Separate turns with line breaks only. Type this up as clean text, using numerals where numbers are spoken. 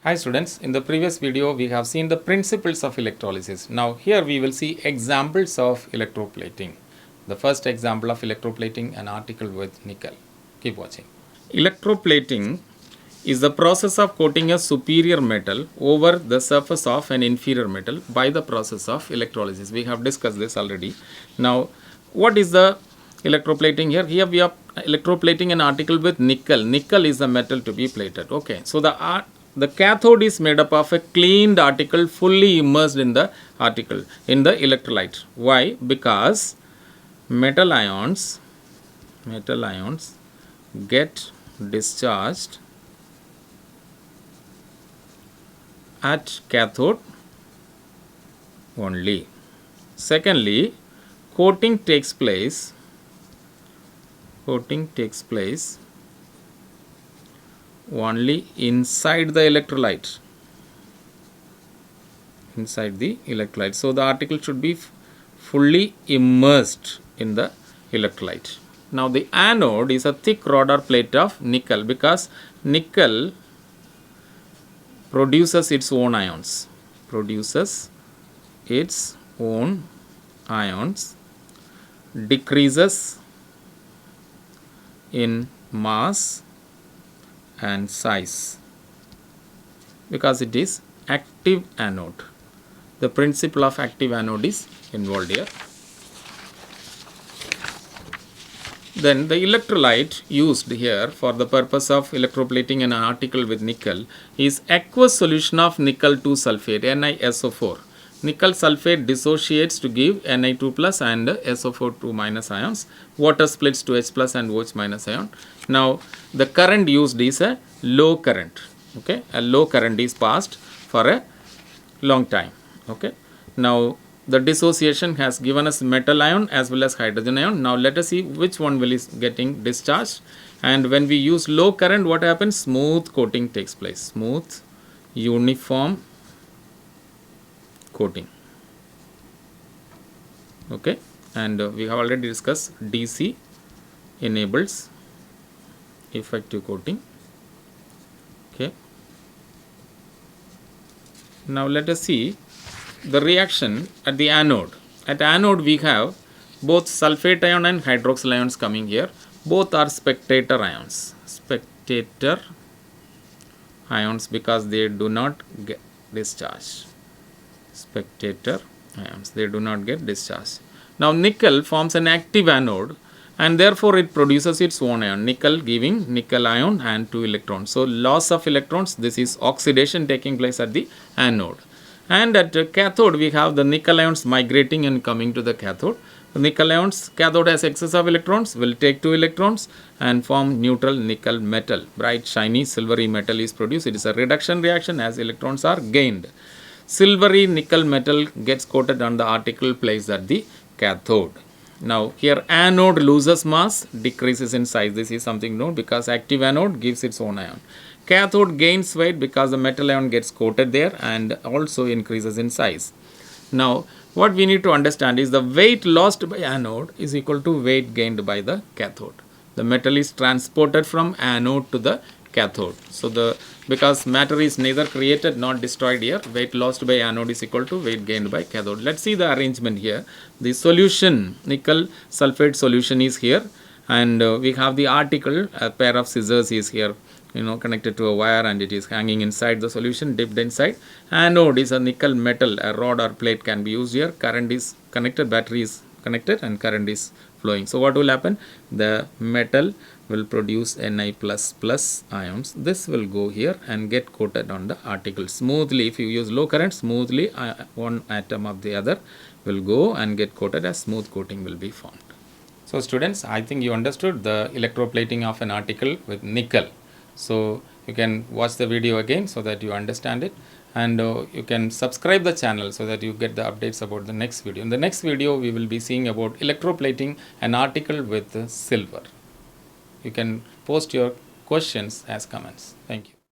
Hi students, in the previous video we have seen the principles of electrolysis. Now here we will see examples of electroplating. The first example of electroplating an article with nickel. Keep watching. Electroplating is the process of coating a superior metal over the surface of an inferior metal by the process of electrolysis. We have discussed this already. Now what is the electroplating here? Here we are electroplating an article with nickel. Nickel is the metal to be plated. Okay, so the cathode is made up of a cleaned article fully immersed in the article in the electrolyte. Why? Because metal ions get discharged at cathode only. Secondly, coating takes place only inside the electrolyte. So the article should be fully immersed in the electrolyte. Now the anode is a thick rod or plate of nickel, because nickel produces its own ions, decreases in mass and size because it is active anode. The principle of active anode is involved here. Then the electrolyte used here for the purpose of electroplating an article with nickel is aqueous solution of nickel 2 sulfate, NiSO4. Nickel sulfate dissociates to give Ni2 plus and SO4 2 minus ions. Water splits to H plus and OH minus ion. Now the current used is a low current. Okay, a low current is passed for a long time. Okay, now the dissociation has given us metal ion as well as hydrogen ion. Now let us see which one will is getting discharged. And when we use low current, what happens? Smooth coating takes place. Smooth, uniform coating. Okay, and we have already discussed DC enables effective coating. Okay, now let us see the reaction at the anode. At anode we have both sulfate ion and hydroxyl ions coming here. Both are spectator ions. Because they do not get discharged. Spectator ions, they do not get discharged. Now nickel forms an active anode and therefore it produces its own ion, nickel giving nickel ion and 2 electrons. So loss of electrons, this is oxidation taking place at the anode. And at cathode we have the nickel ions migrating and coming to the cathode. The nickel ions, cathode has excess of electrons, will take 2 electrons and form neutral nickel metal. Bright shiny silvery metal is produced. It is a reduction reaction as electrons are gained. Silvery nickel metal gets coated on the article placed at the cathode. Now here anode loses mass, decreases in size. This is something known because active anode gives its own ion. Cathode gains weight because the metal ion gets coated there and also increases in size. Now what we need to understand is the weight lost by anode is equal to weight gained by the cathode. The metal is transported from anode to the cathode. So because matter is neither created nor destroyed here, weight lost by anode is equal to weight gained by cathode. Let's see the arrangement here. The solution, nickel sulfate solution is here, and we have the article, a pair of scissors is here, connected to a wire, and it is hanging inside the solution, dipped inside. Anode is a nickel metal, a rod or plate can be used here. Current is connected, battery is connected, and current is flowing. So what will happen? The metal will produce Ni++ ions. This will go here and get coated on the article smoothly. If you use low current, smoothly one atom of the other will go and get coated, as smooth coating will be formed. So students, I think you understood the electroplating of an article with nickel. So you can watch the video again so that you understand it, and you can subscribe the channel so that you get the updates about the next video. In the next video we will be seeing about electroplating an article with silver. You can post your questions as comments. Thank you.